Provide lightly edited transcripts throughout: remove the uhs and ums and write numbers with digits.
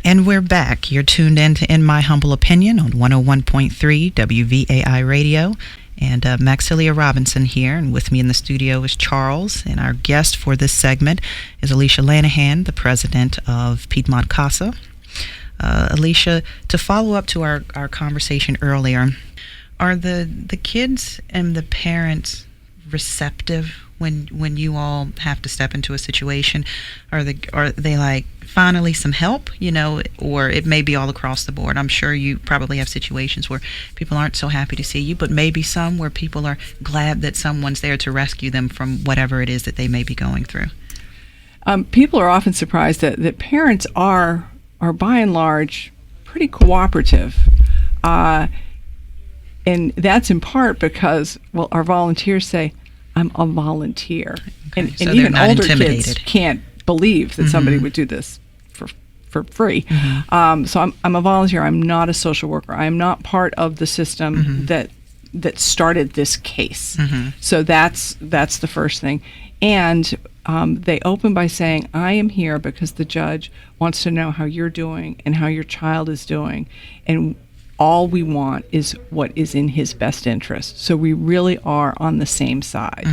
And we're back. You're tuned in to In My Humble Opinion on 101.3 WVAI Radio. And Maxilia Robinson here, and with me in the studio is Charles. And our guest for this segment is Alicia Lanahan, the president of Piedmont CASA. Alicia, to follow up to our conversation earlier, are the kids and the parents receptive when you all have to step into a situation? Are they like, finally some help, or it may be all across the board? I'm sure you probably have situations where people aren't so happy to see you, but maybe some where people are glad that someone's there to rescue them from whatever it is that they may be going through. People are often surprised that parents are by and large pretty cooperative. And that's in part because, our volunteers say, I'm a volunteer. Okay, and so even older intimidated. kids can't believe that somebody would do this for free. So I'm a volunteer. I'm not a social worker. I'm not part of the system that started this case. So that's the first thing. And they open by saying, I am here because the judge wants to know how you're doing and how your child is doing. And all we want is what is in his best interest. So we really are on the same side.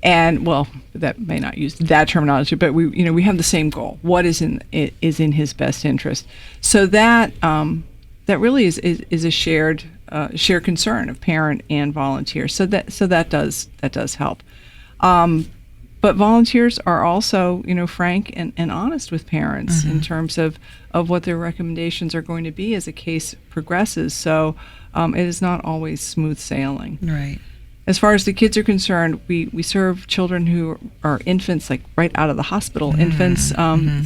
And that may not use that terminology, but we have the same goal. What is in his best interest? So that really is a shared concern of parent and volunteer. So that does help. But volunteers are also, frank and honest with parents in terms of what their recommendations are going to be as a case progresses. So it is not always smooth sailing. Right. As far as the kids are concerned, we serve children who are infants, like right out of the hospital, infants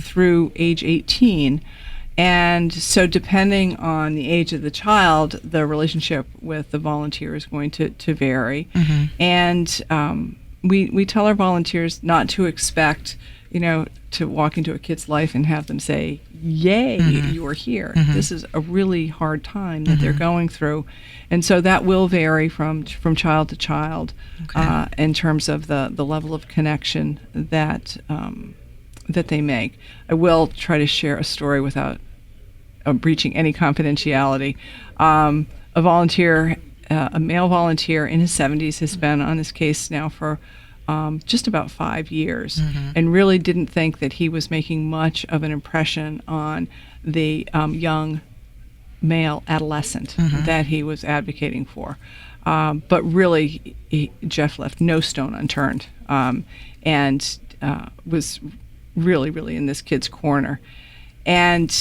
through age 18. And so depending on the age of the child, the relationship with the volunteer is going to vary. And we tell our volunteers not to expect, to walk into a kid's life and have them say, yay, you are here. This is a really hard time that they're going through. And so that will vary from child to child in terms of the level of connection that they make. I will try to share a story without breaching any confidentiality. A volunteer, a male volunteer in his 70s, has been on this case now for just about 5 years, and really didn't think that he was making much of an impression on the young male adolescent that he was advocating for. But really, Jeff left no stone unturned, and was really, really in this kid's corner. And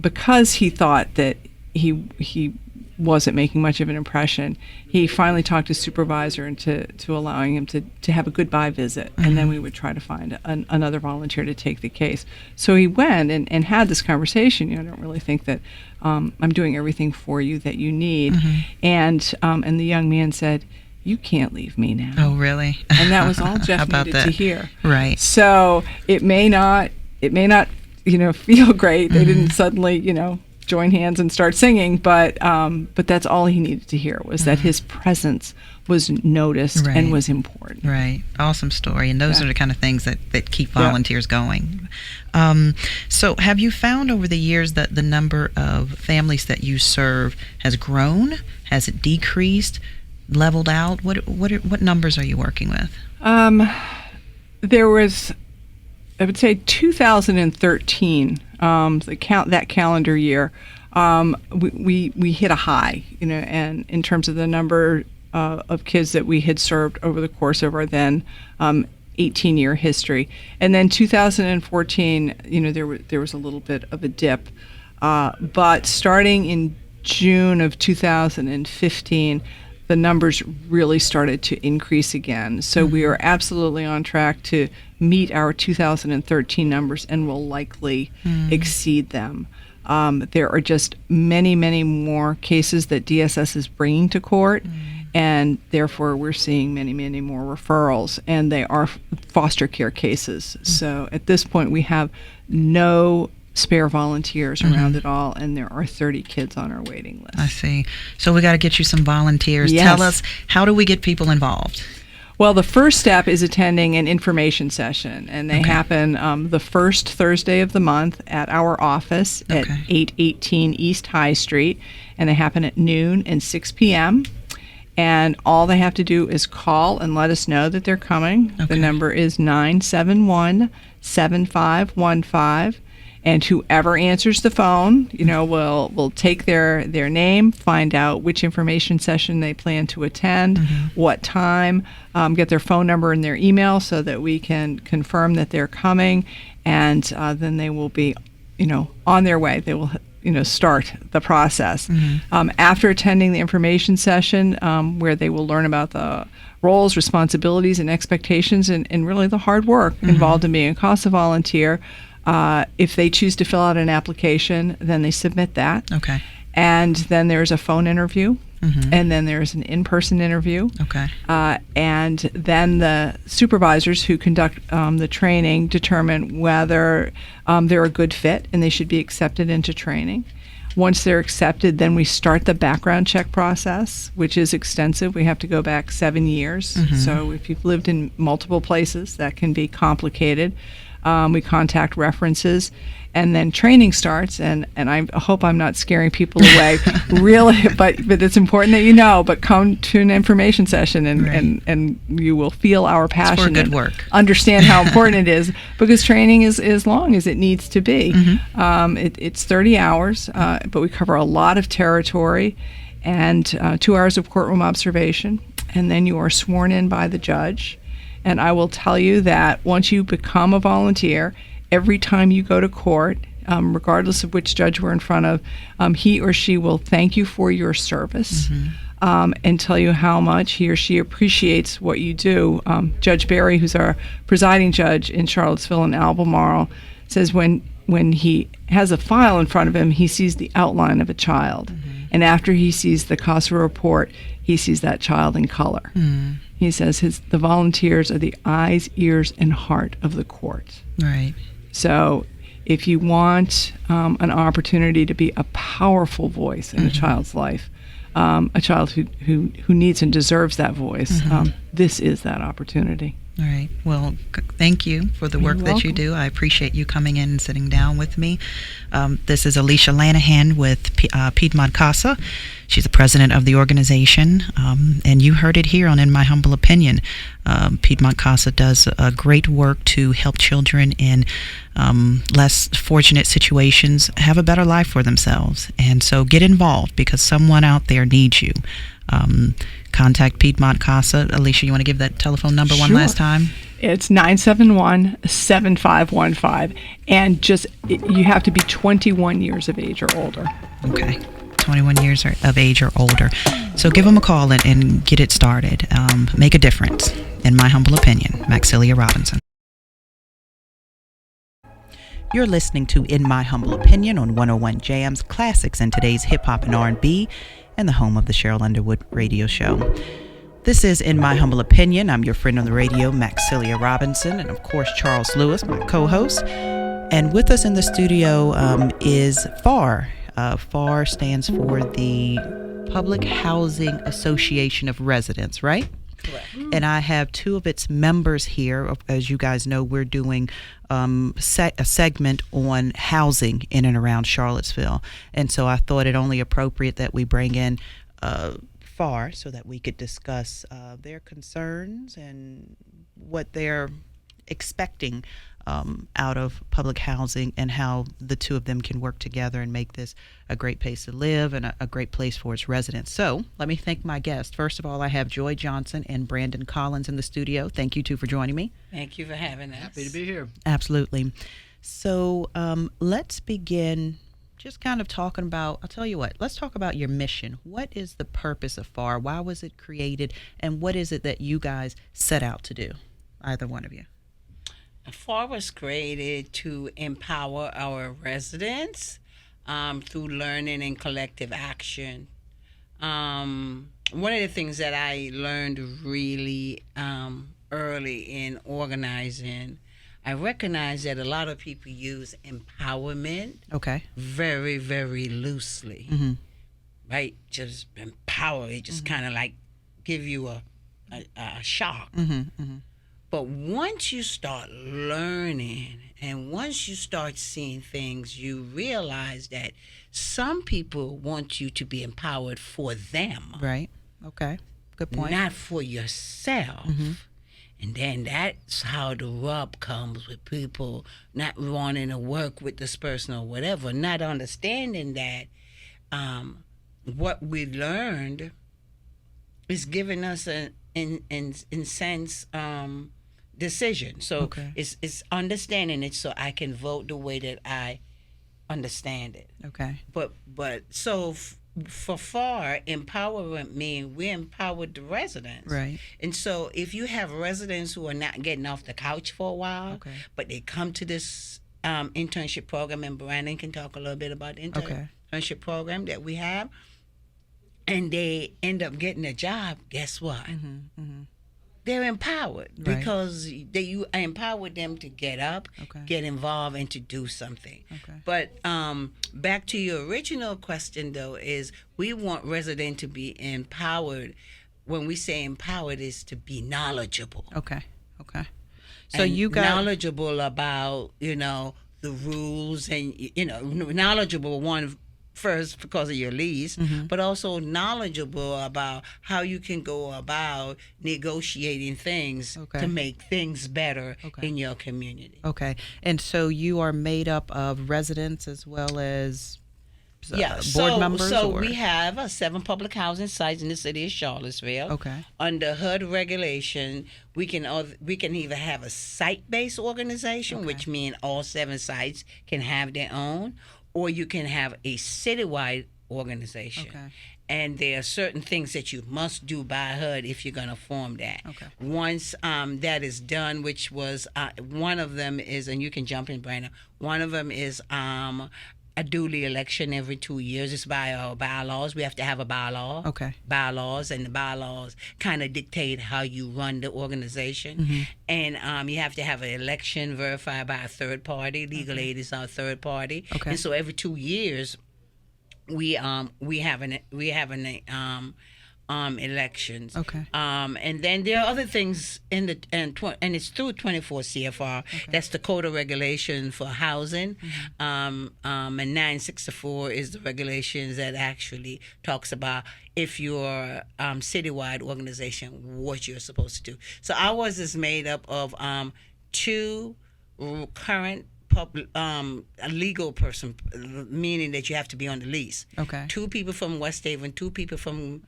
because he thought that he wasn't making much of an impression, he finally talked his supervisor into allowing him to have a goodbye visit, and then we would try to find another volunteer to take the case. So he went and had this conversation. I don't really think that I'm doing everything for you that you need. And the young man said, you can't leave me now. Oh, really? And that was all Jeff needed to hear. Right. So it may not feel great. They didn't suddenly join hands and start singing, but that's all he needed to hear, was that his presence was noticed and was important. Right. Awesome story. And those are the kind of things that keep volunteers going. So have you found over the years that the number of families that you serve has grown? Has it decreased? Leveled out? What numbers are you working with? There was, I would say, 2013, that calendar year, we hit a high, and in terms of the number of kids that we had served over the course of our then 18-year history. And then 2014, there was a little bit of a dip, but starting in June of 2015, the numbers really started to increase again. So we are absolutely on track to meet our 2013 numbers and will likely exceed them. There are just many, many more cases that DSS is bringing to court, and therefore we're seeing many, many more referrals, and they are foster care cases. So at this point we have no spare volunteers around it all, and there are 30 kids on our waiting list. I see. So we got to get you some volunteers. Yes. Tell us, how do we get people involved? Well, the first step is attending an information session, and they happen the first Thursday of the month at our office at 818 East High Street, and they happen at noon and 6 p.m., and all they have to do is call and let us know that they're coming. The number is 971-7515. And whoever answers the phone, will take their name, find out which information session they plan to attend, what time, get their phone number and their email so that we can confirm that they're coming, and then they will be, on their way. They will, start the process. After attending the information session, where they will learn about the roles, responsibilities, and expectations, and really the hard work involved in being a CASA volunteer. If they choose to fill out an application, then they submit that. And then there's a phone interview, and then there's an in-person interview. And then the supervisors who conduct the training determine whether they're a good fit and they should be accepted into training. Once they're accepted, then we start the background check process, which is extensive. We have to go back 7 years. So if you've lived in multiple places, that can be complicated. We contact references, and then training starts. And I hope I'm not scaring people away, really. But it's important that you know. But come to an information session, and you will feel our passion. It's for good work. Understand how important it is, because training is as long as it needs to be. It's 30 hours, but we cover a lot of territory, and 2 hours of courtroom observation, and then you are sworn in by the judge. And I will tell you that once you become a volunteer, every time you go to court, regardless of which judge we're in front of, he or she will thank you for your service and tell you how much he or she appreciates what you do. Judge Barry, who's our presiding judge in Charlottesville and Albemarle, says when he has a file in front of him, he sees the outline of a child. And after he sees the CASA report, he sees that child in color. He says the volunteers are the eyes, ears, and heart of the court. So if you want an opportunity to be a powerful voice in a child's life, a child who needs and deserves that voice, this is that opportunity. All right. Well, thank you for the work that you do. I appreciate you coming in and sitting down with me. This is Alicia Lanahan with Piedmont CASA. She's the president of the organization, and you heard it here on In My Humble Opinion. Piedmont CASA does great work to help children in less fortunate situations have a better life for themselves. And so get involved, because someone out there needs you. Contact Piedmont CASA. Alicia, you want to give that telephone number one last time? It's 971-7515. And you have to be 21 years of age or older. 21 years of age or older. So give them a call and get it started. Make a difference, in my humble opinion. Maxilia Robinson. You're listening to In My Humble Opinion on 101 Jams, classics in today's hip-hop and R&B, and the home of the Cheryl Underwood radio show. This is In My Humble Opinion. I'm your friend on the radio, Maxilia Robinson, and of course Charles Lewis, my co-host. And with us in the studio is FAR. FAR stands for the Public Housing Association of Residents, right? Correct. And I have two of its members here. As you guys know, we're doing a segment on housing in and around Charlottesville. And so I thought it only appropriate that we bring in FAR so that we could discuss their concerns and what they're expecting out of public housing, and how the two of them can work together and make this a great place to live and a great place for its residents. So let me thank my guests. First of all, I have Joy Johnson and Brandon Collins in the studio. Thank you two for joining me. Thank you for having us. Happy to be here. Absolutely. So let's begin just kind of talking about, I'll tell you what, let's talk about your mission. What is the purpose of FAR? Why was it created? And what is it that you guys set out to do? Either one of you. FAR was created to empower our residents through learning and collective action. One of the things that I learned really early in organizing, I recognized that a lot of people use empowerment very, very loosely. Right? Just empower. It just kind of like give you a a shock. Mm-hmm. But once you start learning and once you start seeing things, you realize that some people want you to be empowered for them, Right. Okay. Good point. not for yourself. Mm-hmm. And then that's how the rub comes with people not wanting to work with this person or whatever, not understanding that what we learned is giving us an in sense decision. So Okay. it's understanding it so I can vote the way that I understand it. Okay. But so for FAR, empowerment means we empowered the residents. Right. And so if you have residents who are not getting off the couch for a while, Okay. but they come to this internship program, and Brandon can talk a little bit about the Okay. internship program that we have, and they end up getting a job, guess what? Mm-hmm. Mm-hmm. They're empowered Right. because you empowered them to get up, Okay. get involved, and to do something. Okay. But back to your original question, though, is we want residents to be empowered. When we say empowered, is to be knowledgeable. Okay. Okay. So And you got knowledgeable about the rules, and knowledgeable one first because of your lease, Mm-hmm. but also knowledgeable about how you can go about negotiating things Okay. to make things better Okay. in your community. okay, and so you are made up of residents as well as board members. So or? we have 7 public housing sites in the city of Charlottesville. Okay. Under HUD regulation, we can either have a site-based organization, Okay. which means all 7 sites can have their own, or you can have a citywide organization. Okay. And there are certain things that you must do by HUD if you're going to form that. Okay. Once that is done, which was one of them is, and you can jump in, Brandon. One of them is a duly election every 2 years. It's by our bylaws. We have to have a bylaw. Okay. Bylaws, and the bylaws kind of dictate how you run the organization. Mm-hmm. And you have to have an election verified by a third party. Legal aid is our third party. Okay. And so every 2 years, we have an elections. Okay. And then there are other things and it's through 24 CFR. Okay. That's the code of regulation for housing. Mm-hmm. And 964 is the regulations that actually talks about if you're citywide organization, what you're supposed to do. So ours is made up of 2 current a legal person, meaning that you have to be on the lease. Okay. 2 people from West Haven, 2 people from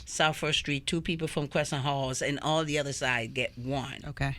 South First Street, 2 people from Crescent Halls, and all the other side get 1. Okay.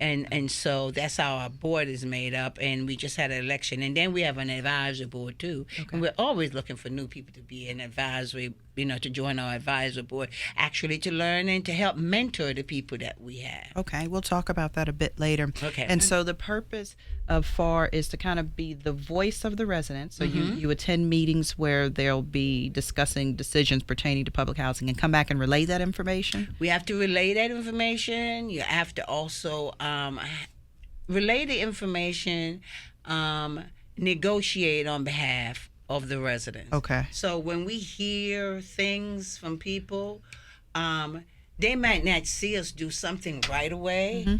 And so that's how our board is made up, and we just had an election. And then we have an advisory board, too. Okay. And we're always looking for new people to be an advisory, to join our advisory board, actually to learn and to help mentor the people that we have. Okay, we'll talk about that a bit later. Okay. And so the purpose of FAR is to kind of be the voice of the residents. So Mm-hmm. you attend meetings where they'll be discussing decisions pertaining to public housing and come back and relay that information? We have to relay that information. You have to also relay the information, negotiate on behalf of the residents. Okay. So when we hear things from people, they might not see us do something right away, Mm-hmm.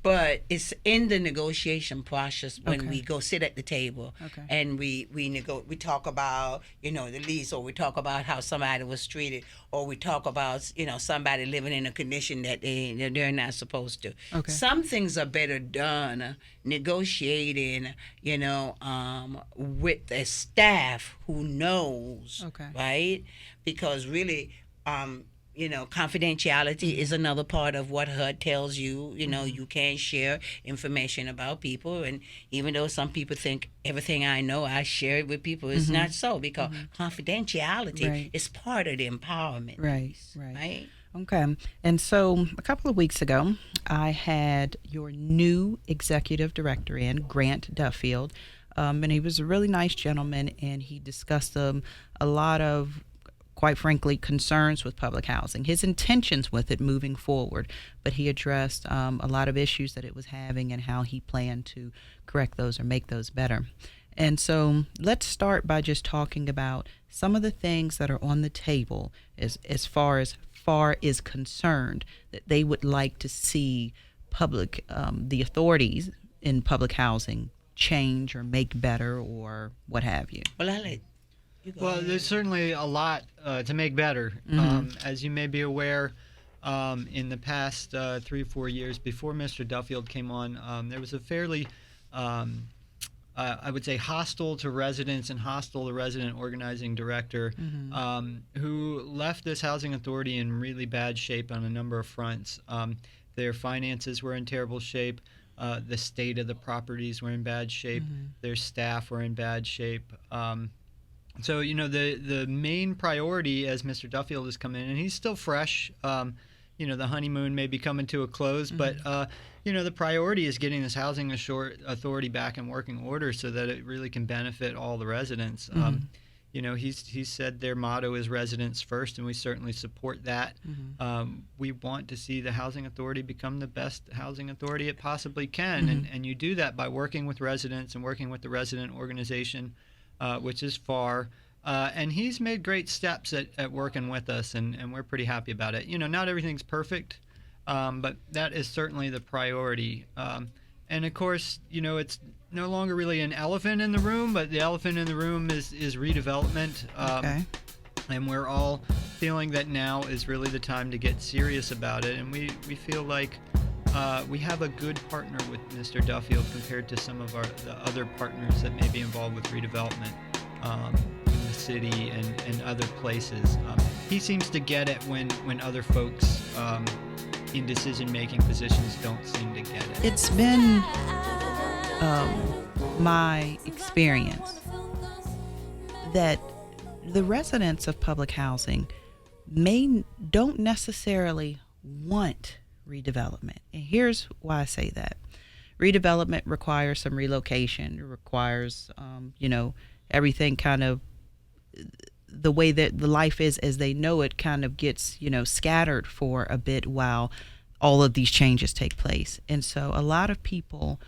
but it's in the negotiation process when Okay. we go sit at the table Okay. and we talk about the lease, or we talk about how somebody was treated, or we talk about somebody living in a condition that they're not supposed to. Okay. Some things are better done negotiating, with a staff who knows, Okay. right? Because really, confidentiality is another part of what HUD tells you. You can't share information about people. And even though some people think everything I know I share it with people, it's not so, because confidentiality Right. is part of the empowerment. Right, piece, right. Right. Okay. And so a couple of weeks ago, I had your new executive director in, Grant Duffield, and he was a really nice gentleman, and he discussed a lot of, quite frankly, concerns with public housing, his intentions with it moving forward, but he addressed a lot of issues that it was having and how he planned to correct those or make those better. And so let's start by just talking about some of the things that are on the table as far as FAR is concerned, that they would like to see the authorities in public housing change or make better or what have you? Well, I'll let you go Well, ahead. there's certainly a lot to make better. As you may be aware, in the past 3 or 4 years before Mr. Duffield came on, there was a fairly, I would say, hostile to residents and hostile to resident organizing director who left this housing authority in really bad shape on a number of fronts. Their finances were in terrible shape. The state of the properties were in bad shape. Their staff were in bad shape. So, the main priority as Mr. Duffield has come in, and he's still fresh, the honeymoon may be coming to a close, but, the priority is getting this housing authority back in working order so that it really can benefit all the residents. He's said their motto is residents first, and we certainly support that. We want to see the housing authority become the best housing authority it possibly can, and you do that by working with residents and working with the resident organization, which is FAR. And he's made great steps at working with us, and we're pretty happy about it. Not everything's perfect, but that is certainly the priority. And of course, it's no longer really an elephant in the room, but the elephant in the room is redevelopment. Okay. And we're all feeling that now is really the time to get serious about it. And we feel like we have a good partner with Mr. Duffield compared to some of the other partners that may be involved with redevelopment in the city and other places. He seems to get it when other folks in decision-making positions don't seem to get it. It's been my experience that the residents of public housing don't necessarily want redevelopment. And here's why I say that. Redevelopment requires some relocation. It requires, everything kind of, the way that the life is as they know it kind of gets, scattered for a bit while all of these changes take place. And so a lot of people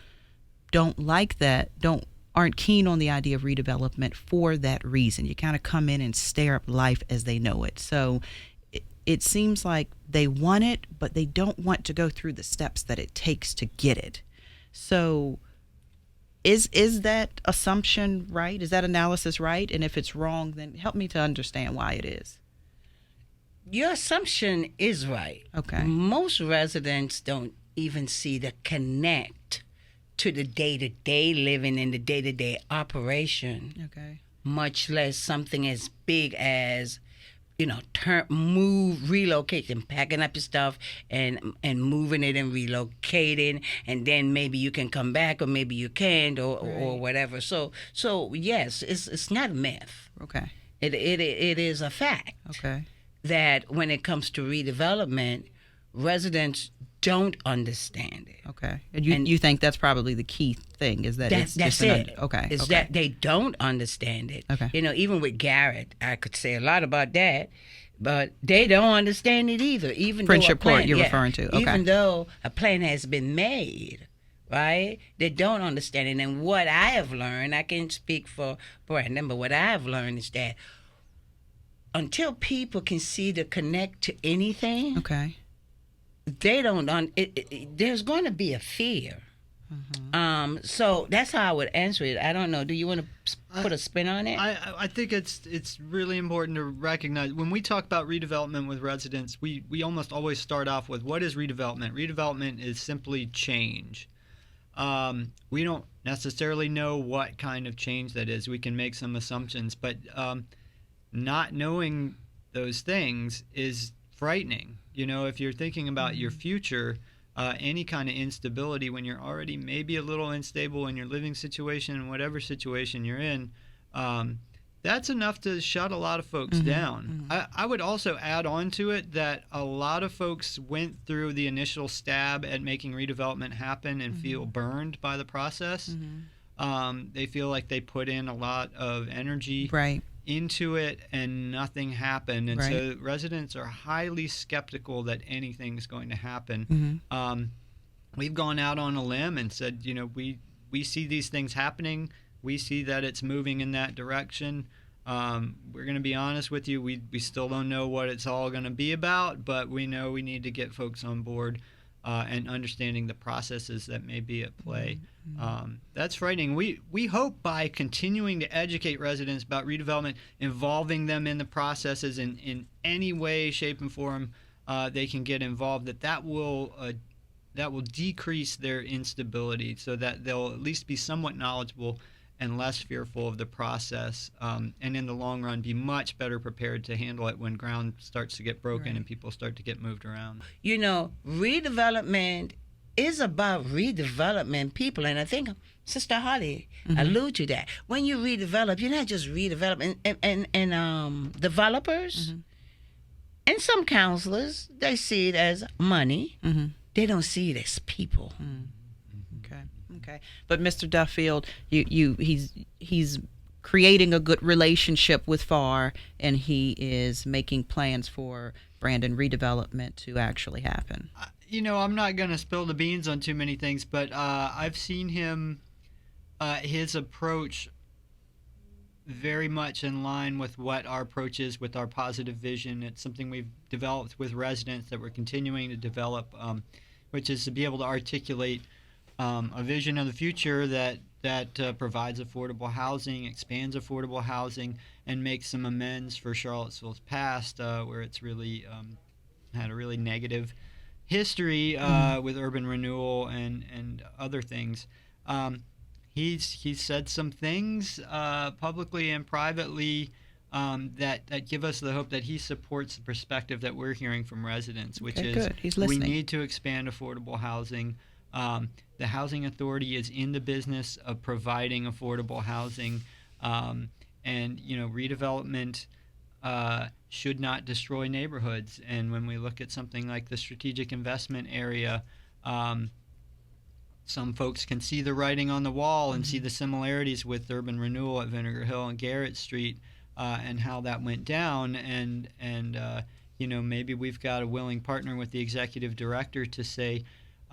don't like that, aren't keen on the idea of redevelopment for that reason. You kind of come in and stare up life as they know it. So it seems like they want it, but they don't want to go through the steps that it takes to get it. So is that assumption right? Is that analysis right? And if it's wrong, then help me to understand why it is. Your assumption is right. Okay. Most residents don't even see the connect to the day-to-day living and the day-to-day operation. Okay. Much less something as big as, relocating, packing up your stuff and moving it and relocating, and then maybe you can come back or maybe you can't or whatever. So yes, it's not a myth. Okay. It is a fact. Okay. That when it comes to redevelopment, residents don't understand it. Okay. And you think that's probably the key thing is that that's just it. Okay. Is that they don't understand it. Okay. Even with Garrett, I could say a lot about that, but they don't understand it either. Even Friendship though Court you're referring to. Okay. Even though a plan has been made, right? They don't understand it. And what I have learned, I can't speak for Brandon, but what I have learned is that until people can see the connect to anything, Okay. they don't. There's going to be a fear. So that's how I would answer it. I don't know. Do you want to put a spin on it? I think it's really important to recognize when we talk about redevelopment with residents, we almost always start off with what is redevelopment? Redevelopment is simply change. We don't necessarily know what kind of change that is. We can make some assumptions, but not knowing those things is frightening. If you're thinking about your future, any kind of instability when you're already maybe a little unstable in your living situation and whatever situation you're in, that's enough to shut a lot of folks down. I would also add on to it that a lot of folks went through the initial stab at making redevelopment happen and feel burned by the process. They feel like they put in a lot of energy into it and nothing happened, and so residents are highly skeptical that anything's going to happen. We've gone out on a limb and said, we see these things happening, we see that it's moving in that direction, We're going to be honest with you. We still don't know what it's all going to be about, but we know we need to get folks on board and understanding the processes that may be at play. That's frightening. We hope by continuing to educate residents about redevelopment, involving them in the processes in any way, shape, and form they can get involved, that will decrease their instability, so that they'll at least be somewhat knowledgeable and less fearful of the process, and in the long run be much better prepared to handle it when ground starts to get broken and people start to get moved around. You know, redevelopment is about redevelopment people, and I think Sister Holly alluded to that. When you redevelop, you're not just redeveloping, and developers and some counselors, they see it as money. They don't see it as people. Okay. But Mr. Duffield, he's creating a good relationship with FAR, and he is making plans for Brandon redevelopment to actually happen. I'm not going to spill the beans on too many things, but I've seen him, his approach very much in line with what our approach is with our positive vision. It's something we've developed with residents that we're continuing to develop, which is to be able to articulate a vision of the future that provides affordable housing, expands affordable housing, and makes some amends for Charlottesville's past, where it's really had a really negative history with urban renewal and other things. He's said some things publicly and privately that give us the hope that he supports the perspective that we're hearing from residents, which is we need to expand affordable housing. The Housing Authority is in the business of providing affordable housing, and redevelopment should not destroy neighborhoods. And when we look at something like the strategic investment area, some folks can see the writing on the wall and see the similarities with urban renewal at Vinegar Hill and Garrett Street, and how that went down. And maybe we've got a willing partner with the executive director to say,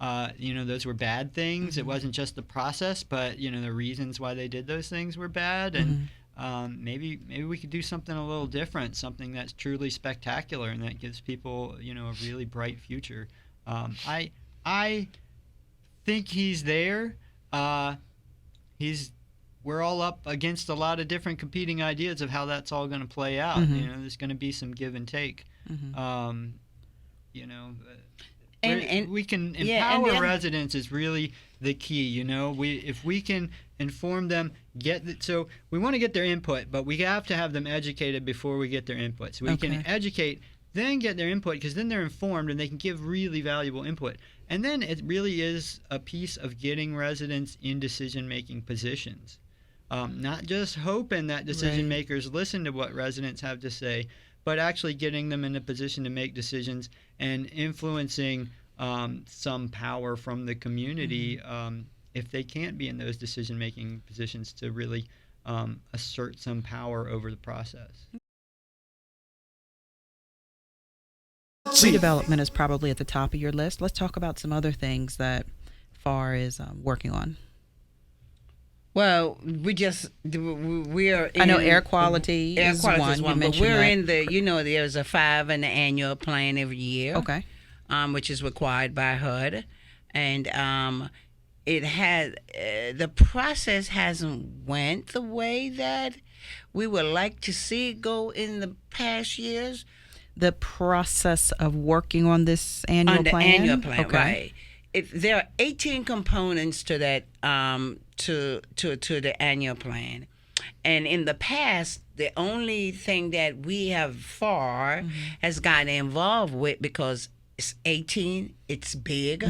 those were bad things. It wasn't just the process, but the reasons why they did those things were bad, and maybe we could do something a little different, something that's truly spectacular and that gives people a really bright future. I think he's there. We're all up against a lot of different competing ideas of how that's all going to play out. There's going to be some give and take. And we can empower residents is really the key. If we can inform them, so we want to get their input, but we have to have them educated before we get their input. So we can educate, then get their input, because then they're informed and they can give really valuable input. And then it really is a piece of getting residents in decision-making positions, not just hoping that decision makers listen to what residents have to say, but actually getting them in a position to make decisions and influencing some power from the community, if they can't be in those decision-making positions, to really assert some power over the process. Redevelopment is probably at the top of your list. Let's talk about some other things that FAR is working on. Well, we are in, I know air quality is one, but we're in the, there's a 5 in the annual plan every year. Okay. Which is required by HUD. And it has, the process hasn't went the way that we would like to see it go in the past years. The process of working on this annual plan? On the annual plan, right. There are 18 components to that, to the annual plan. And in the past, the only thing that we have has gotten involved with, because it's 18, it's big,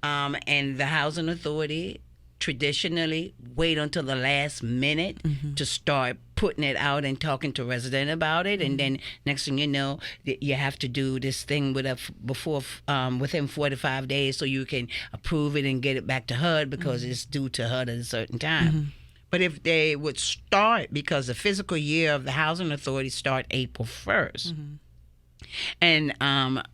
and the Housing Authority traditionally wait until the last minute to start putting it out and talking to residents about it, and then next thing you know, you have to do this thing within 45 days so you can approve it and get it back to HUD, because it's due to HUD at a certain time. But if they would start, because the fiscal year of the Housing Authority start April 1st, And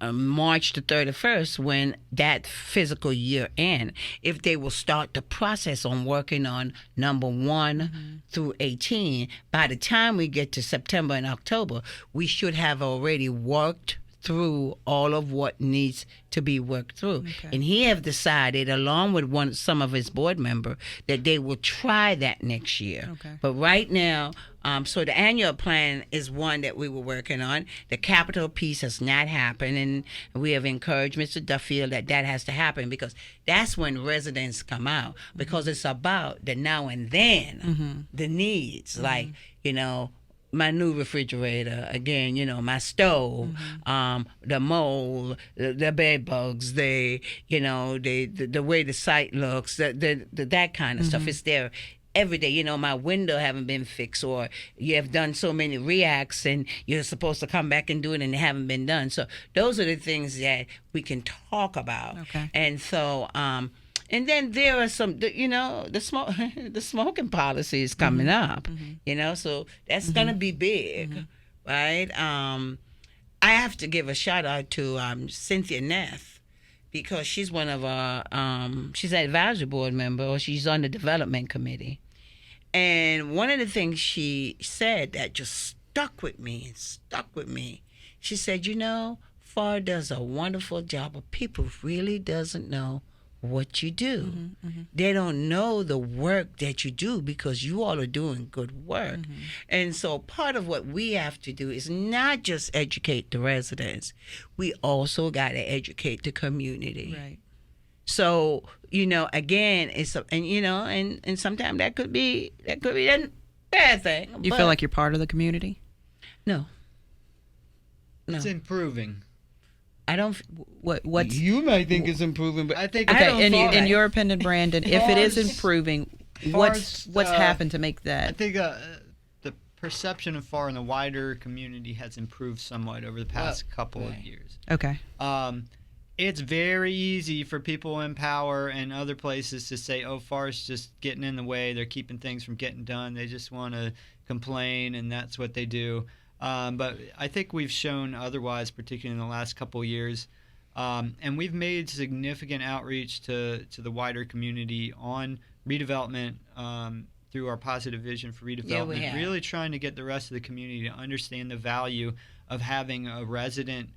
March the 31st, when that fiscal year end, if they will start the process on working on number 1 through 18, by the time we get to September and October, we should have already worked through all of what needs to be worked through. Okay. And he have decided, along with some of his board member, that they will try that next year. Okay. But right now, so the annual plan is one that we were working on. The capital piece has not happened, and we have encouraged Mr. Duffield that has to happen, because that's when residents come out, because it's about the now and then, the needs, like, my new refrigerator, again, my stove, the mold, the bed bugs, the way the site looks, that kind of stuff is there every day. My window haven't been fixed, or you have done so many reacts and you're supposed to come back and do it and they haven't been done. So those are the things that we can talk about. Okay. And so, and then there are some, the smoking policy is coming up, so that's going to be big, right? I have to give a shout out to Cynthia Neff, because she's one of our, she's an advisory board member, or she's on the development committee. And one of the things she said that just stuck with me, she said, FAR does a wonderful job, but people really doesn't know what you do. They don't know the work that you do, because you all are doing good work. And so part of what we have to do is not just educate the residents, we also got to educate the community. Right. So, again, it's and sometimes that could be a bad thing. You feel like you're part of the community? No. It's improving. I don't. What's You might think it's improving, but I think okay? In your opinion, Brandon, if it is improving, what's happened to make that? I think the perception of FAR in the wider community has improved somewhat over the past couple of years. Okay. It's very easy for people in power and other places to say, "Oh, FAR's just getting in the way. They're keeping things from getting done. They just want to complain, and that's what they do." But I think we've shown otherwise, particularly in the last couple of years. And we've made significant outreach to the wider community on redevelopment through our positive vision for redevelopment, really trying to get the rest of the community to understand the value of having a resident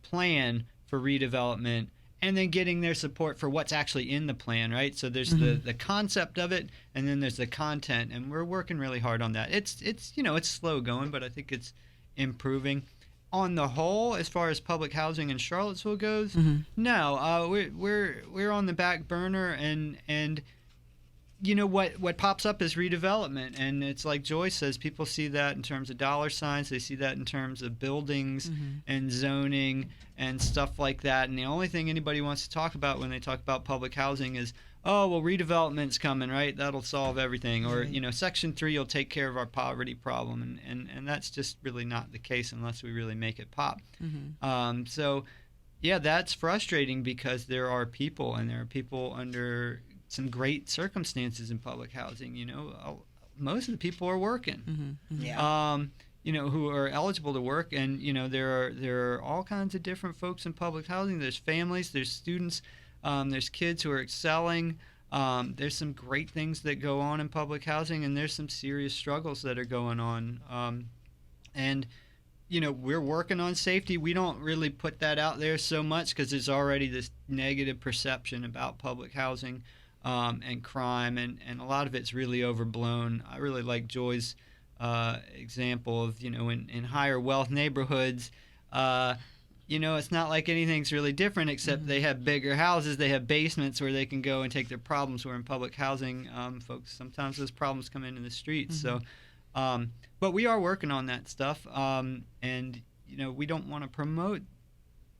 plan for redevelopment, and then getting their support for what's actually in the plan, right? So there's the concept of it, and then there's the content, and we're working really hard on that. It's it's slow going, but I think it's improving. On the whole, as far as public housing in Charlottesville goes, no, we're on the back burner, and what pops up is redevelopment, and it's like Joyce says, people see that in terms of dollar signs, they see that in terms of buildings and zoning and stuff like that, and the only thing anybody wants to talk about when they talk about public housing is, oh, well, redevelopment's coming, right? That'll solve everything, or Section 3 will take care of our poverty problem, and that's just really not the case unless we really make it pop. So yeah, that's frustrating, because there are people under some great circumstances in public housing. Most of the people are working. Who are eligible to work, and there are all kinds of different folks in public housing. There's families, there's students, there's kids who are excelling. There's some great things that go on in public housing, and there's some serious struggles that are going on. And we're working on safety. We don't really put that out there so much, because there's already this negative perception about public housing and crime, and a lot of it's really overblown. I really like Joy's example of, in higher wealth neighborhoods, it's not like anything's really different, except they have bigger houses, they have basements where they can go and take their problems, where in public housing, folks, sometimes those problems come into the streets. So, but we are working on that stuff, and, we don't want to promote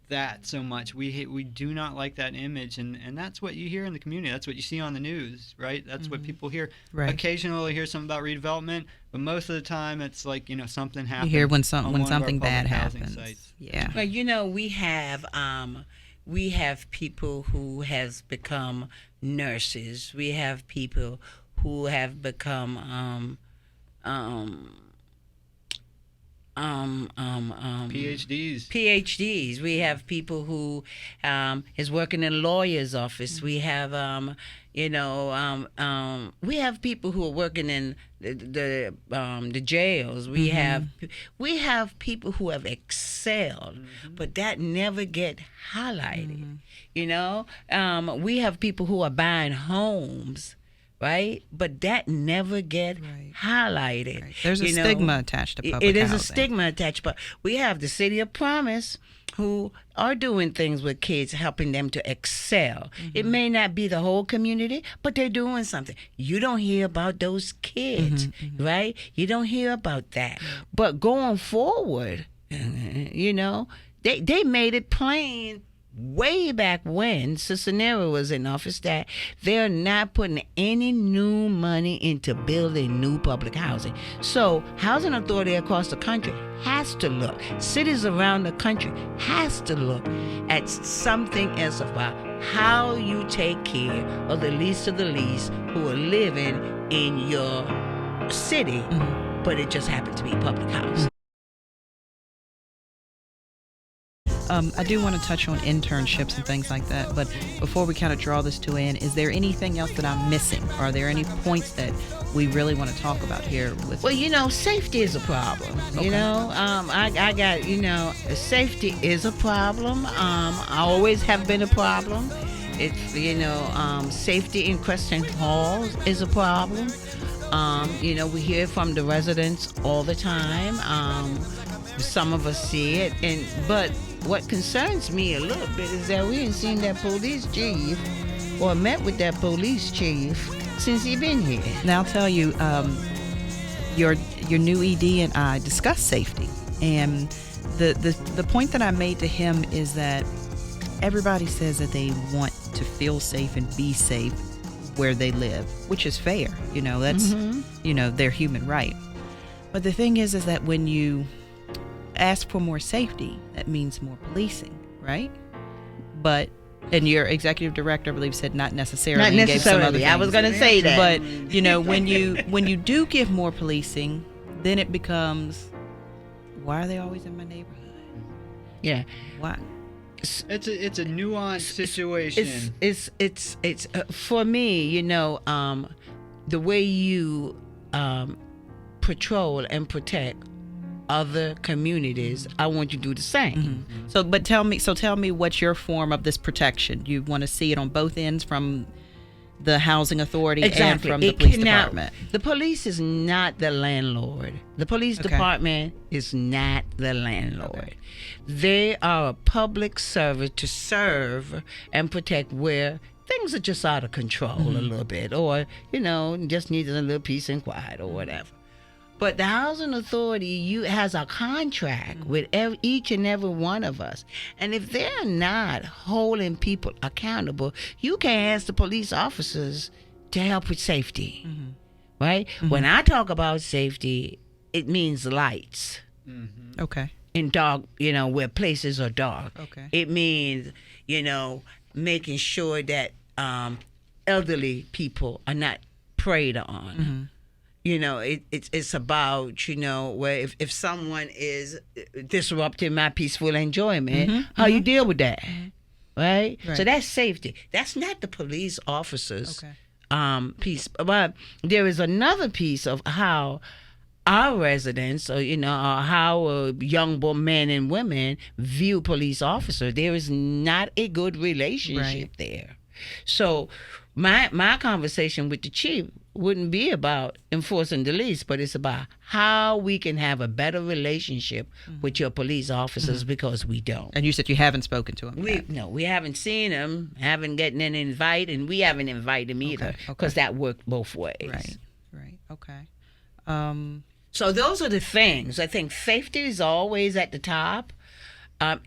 that so much. We do not like that image, and that's what you hear in the community. That's what you see on the news, right? That's what people hear. Right. Occasionally hear something about redevelopment, but most of the time it's like, something happens. You hear when something bad happens. Sites. Yeah. Well, we have people who has become nurses. We have people who have become PhDs. We have people who is working in a lawyer's office. We have we have people who are working in the jails. We have people who have excelled, but that never get highlighted. We have people who are buying homes, right? But that never get highlighted. Right. There's a stigma attached to public housing. It is housing. a stigma attached, but we have the City of Promise who are doing things with kids, helping them to excel. It may not be the whole community, but they're doing something. You don't hear about those kids, right? You don't hear about that. But going forward, they made it plain way back when Cisneros was in office that they're not putting any new money into building new public housing. So housing authority across the country has to look, cities around the country has to look at something else about how you take care of the least of the least who are living in your city, but it just happened to be public housing. I do want to touch on internships and things like that, but before we kind of draw this to an end, is there anything else that I'm missing? Are there any points that we really want to talk about here? Well, safety is a problem. Okay. I got, safety is a problem. I always have been a problem. It's, safety in Crescent Halls is a problem. We hear from the residents all the time. Some of us see it, but what concerns me a little bit is that we ain't seen that police chief or met with that police chief since he been here. Now I'll tell you, your new ED and I discussed safety, and the point that I made to him is that everybody says that they want to feel safe and be safe where they live, which is fair. That's their human right. But the thing is that when you ask for more safety, that means more policing, right? And your executive director, I believe, said not necessarily. Not necessarily. I was going to say that. But when you do give more policing, then it becomes, why are they always in my neighborhood? Yeah. Why? It's a nuanced situation. It's for me. The way you patrol and protect other communities, I want you to do the same. So tell me what's your form of this protection? You want to see it on both ends, from the housing authority and from the police department. The police is not the landlord. The police department is not the landlord. Okay. They are a public service to serve and protect where things are just out of control a little bit, or just needs a little peace and quiet or whatever. But the housing authority has a contract with each and every one of us. And if they're not holding people accountable, you can ask the police officers to help with safety, right? When I talk about safety, it means lights. Okay. In dark, where places are dark. Okay. It means, making sure that elderly people are not preyed on. It's about, where if someone is disrupting my peaceful enjoyment, how you deal with that, right? So that's safety. That's not the police officers' piece. But there is another piece of how our residents, or how young men and women view police officers. There is not a good relationship there. So my conversation with the chief wouldn't be about enforcing the lease, but it's about how we can have a better relationship with your police officers, because we don't. And you said you haven't spoken to him. No, we haven't seen them, haven't gotten an invite, and we haven't invited him either, because that worked both ways. Right. Okay. So those are the things. I think safety is always at the top.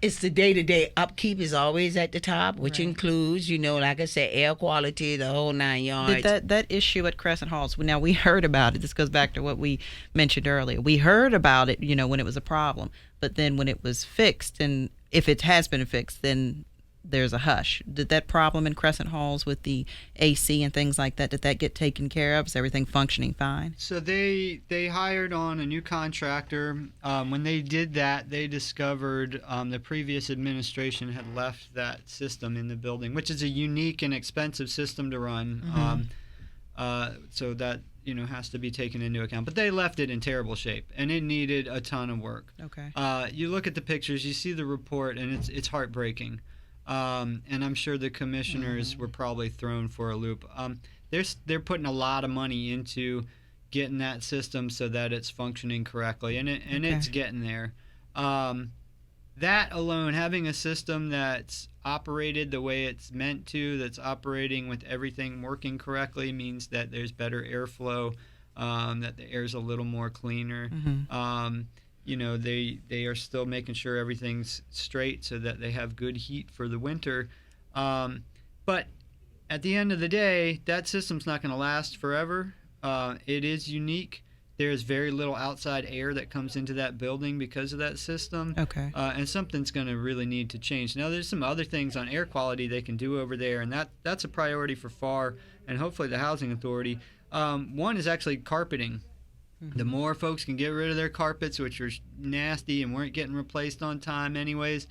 It's the day-to-day upkeep is always at the top, which includes, like I said, air quality, the whole 9 yards. Did that issue at Crescent Halls, now we heard about it. This goes back to what we mentioned earlier. We heard about it, when it was a problem. But then when it was fixed, and if it has been fixed, then there's a hush. Did that problem in Crescent Halls with the AC and things like that, did that get taken care of? Is everything functioning fine? So they hired on a new contractor. When they did that, they discovered the previous administration had left that system in the building, which is a unique and expensive system to run. So that has to be taken into account. But they left it in terrible shape, and it needed a ton of work. Okay. You look at the pictures, you see the report, and it's heartbreaking. And I'm sure the commissioners were probably thrown for a loop. They're putting a lot of money into getting that system so that it's functioning correctly, and it's getting there. That alone, having a system that's operated the way it's meant to, that's operating with everything working correctly, means that there's better airflow, that the air's a little more cleaner. They are still making sure everything's straight so that they have good heat for the winter. But at the end of the day, that system's not going to last forever. It is unique. There's very little outside air that comes into that building because of that system. Okay. And something's going to really need to change. Now, there's some other things on air quality they can do over there, and that's a priority for FAR and hopefully the Housing Authority. One is actually carpeting. The more folks can get rid of their carpets, which are nasty and weren't getting replaced on time anyways,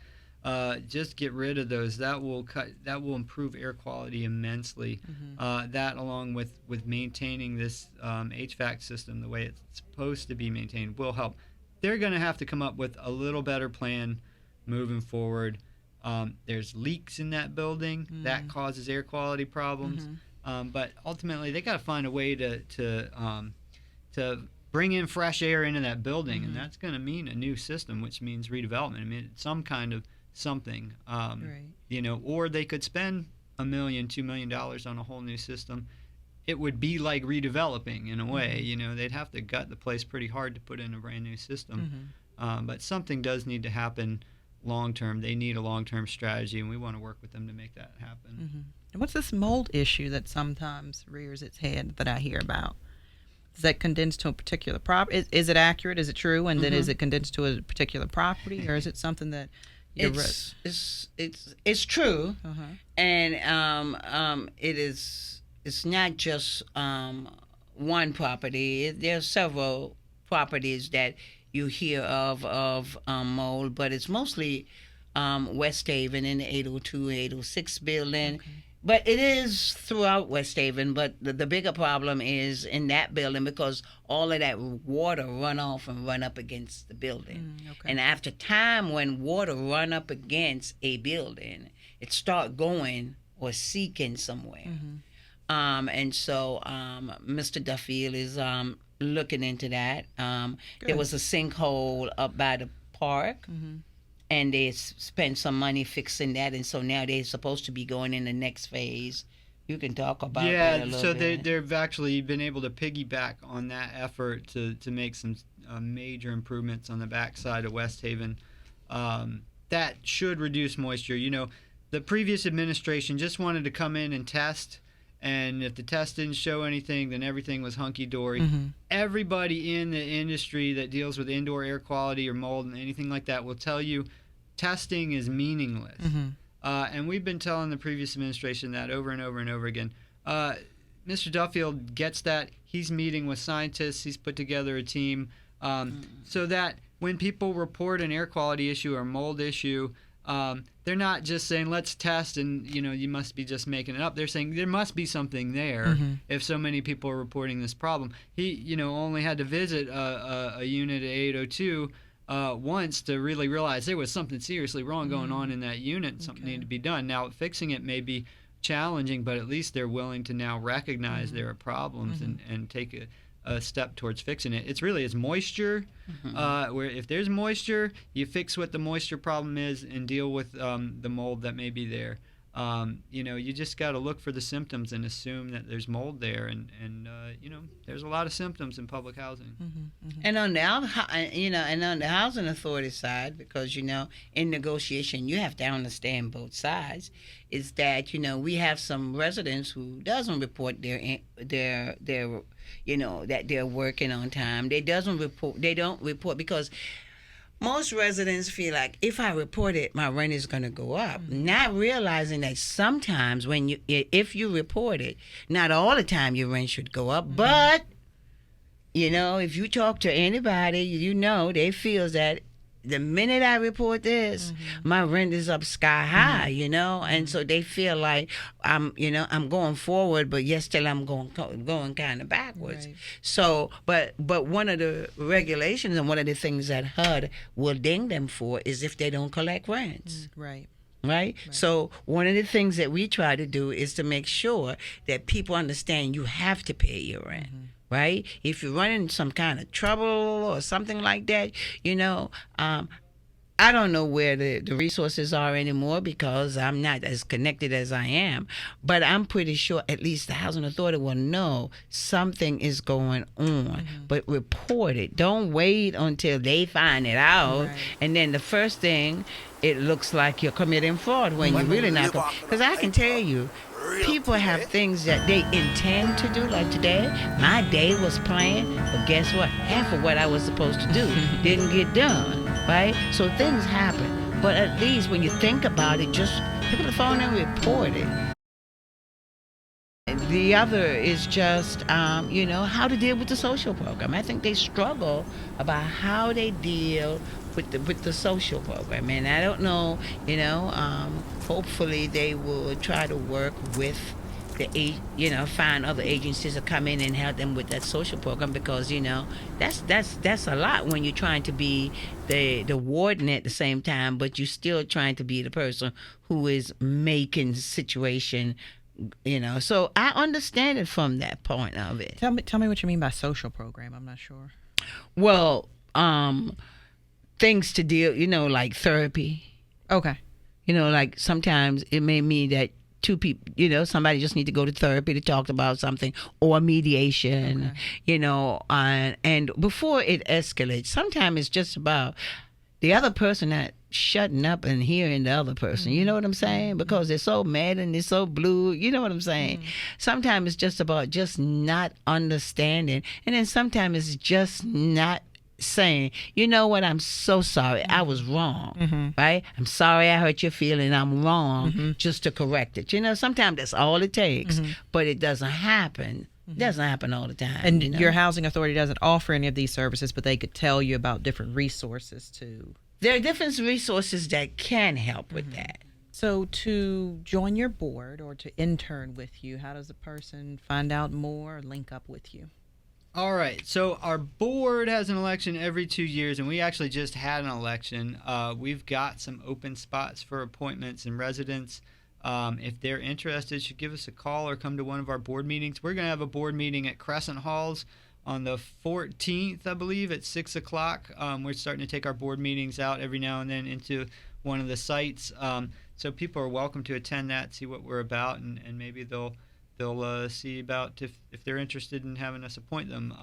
just get rid of those. That will improve air quality immensely. That, along with maintaining this HVAC system the way it's supposed to be maintained, will help. They're going to have to come up with a little better plan moving forward. There's leaks in that building that causes air quality problems. But ultimately, they got to find a way to bring in fresh air into that building, and that's going to mean a new system, which means redevelopment. I mean, some kind of something, or they could spend $1 million, $2 million on a whole new system. It would be like redeveloping in a way. They'd have to gut the place pretty hard to put in a brand new system. But something does need to happen long term. They need a long term strategy, and we want to work with them to make that happen. And what's this mold issue that sometimes rears its head that I hear about? Is that condensed to a particular property? Is it accurate? Is it true? And then is it condensed to a particular property, or is it something that it's true, and it's not just one property. There are several properties that you hear of mold, but it's mostly West Haven in the 802, 806 building. Okay. But it is throughout West Haven, but the bigger problem is in that building because all of that water run off and run up against the building. And after time, when water run up against a building, it start going or seeking somewhere. And so Mr. Duffield is looking into that. There was a sinkhole up by the park. And they spent some money fixing that, and so now they're supposed to be going in the next phase. You can talk about that a little bit. So they've actually been able to piggyback on that effort to make some major improvements on the backside of West Haven. That should reduce moisture. The previous administration just wanted to come in and test, and if the test didn't show anything, then everything was hunky-dory. Everybody in the industry that deals with indoor air quality or mold and anything like that will tell you testing is meaningless. And we've been telling the previous administration that over and over and over again. Mr. Duffield gets that. He's meeting with scientists. He's put together a team so that when people report an air quality issue or mold issue, they're not just saying, let's test and, you must be just making it up. They're saying there must be something there if so many people are reporting this problem. He, only had to visit a unit at 802 once to really realize there was something seriously wrong going on in that unit and something needed to be done. Now, fixing it may be challenging, but at least they're willing to now recognize there are problems and take a step towards fixing it. It's moisture. Where if there's moisture, you fix what the moisture problem is and deal with the mold that may be there. You just got to look for the symptoms and assume that there's mold there, and there's a lot of symptoms in public housing. And on the and on the housing authority side, because in negotiation you have to understand both sides, is that we have some residents who doesn't report their that they're working on time. They don't report because most residents feel like if I report it, my rent is going to go up. Not realizing that sometimes if you report it, not all the time your rent should go up, but if you talk to anybody, they feel that the minute I report this, my rent is up sky high, and so they feel like I'm going forward, but yet still I'm going kind of backwards. Right. So, but one of the regulations and one of the things that HUD will ding them for is if they don't collect rents. Right. Right? So one of the things that we try to do is to make sure that people understand you have to pay your rent. Right? If you're running some kind of trouble or something like that, I don't know where the resources are anymore because I'm not as connected as I am. But I'm pretty sure at least the Housing Authority will know something is going on. But report it. Don't wait until they find it out. Right. And then the first thing, it looks like you're committing fraud when you're really not. Because I can tell you, people have things that they intend to do. Like today, my day was planned, but guess what? Half of what I was supposed to do didn't get done, right? So things happen. But at least when you think about it, just pick up the phone and report it. The other is just, how to deal with the social program. I think they struggle about how they deal with the social program, and I don't know. Hopefully they will try to work with find other agencies to come in and help them with that social program because that's a lot when you're trying to be the warden at the same time, but you're still trying to be the person who is making the situation. So I understand it from that point of it. Tell me what you mean by social program. I'm not sure. Well, things to deal, like therapy. Okay. Like sometimes it may mean that two people, somebody just need to go to therapy to talk about something or mediation, and before it escalates, sometimes it's just about the other person not shutting up and hearing the other person. You know what I'm saying? Because they're so mad and they're so blue. You know what I'm saying? Sometimes it's just about just not understanding. And then sometimes it's just not saying, you know what, I'm so sorry, I was wrong, right? I'm sorry I hurt your feeling, I'm wrong, just to correct it. Sometimes that's all it takes, but it doesn't happen. It doesn't happen all the time. And your housing authority doesn't offer any of these services, but they could tell you about different resources too. There are different resources that can help with that. So to join your board or to intern with you, how does a person find out more or link up with you? All right. So our board has an election every 2 years, and we actually just had an election. We've got some open spots for appointments and residents. If they're interested, should give us a call or come to one of our board meetings. We're going to have a board meeting at Crescent Halls on the 14th, I believe, at 6 o'clock. We're starting to take our board meetings out every now and then into one of the sites. So people are welcome to attend that, see what we're about, and maybe they'll see about if they're interested in having us appoint them.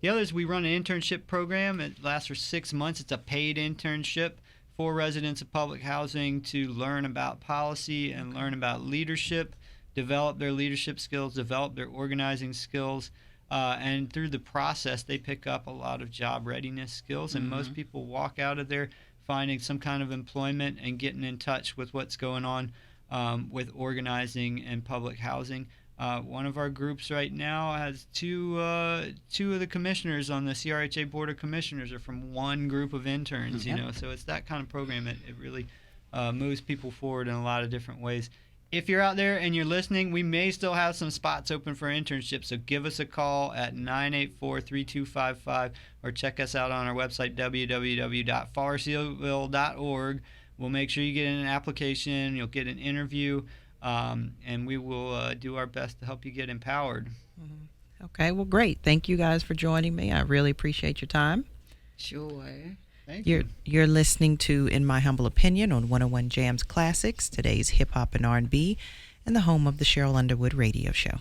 The others, we run an internship program. It lasts for 6 months. It's a paid internship for residents of public housing to learn about policy and learn about leadership, develop their leadership skills, develop their organizing skills. And through the process, they pick up a lot of job readiness skills. And most people walk out of there finding some kind of employment and getting in touch with what's going on with organizing and public housing. One of our groups right now has two of the commissioners on the CRHA Board of Commissioners are from one group of interns, so it's that kind of program that it really moves people forward in a lot of different ways. If you're out there and you're listening, we may still have some spots open for internships, so give us a call at 984-3255 or check us out on our website, www.fallerseaville.org. We'll make sure you get an application, you'll get an interview, and we will do our best to help you get empowered. Okay, well, great. Thank you guys for joining me. I really appreciate your time. Sure. Thank you. You're listening to In My Humble Opinion on 101 Jams Classics, today's hip hop and R&B, and the home of the Cheryl Underwood Radio Show.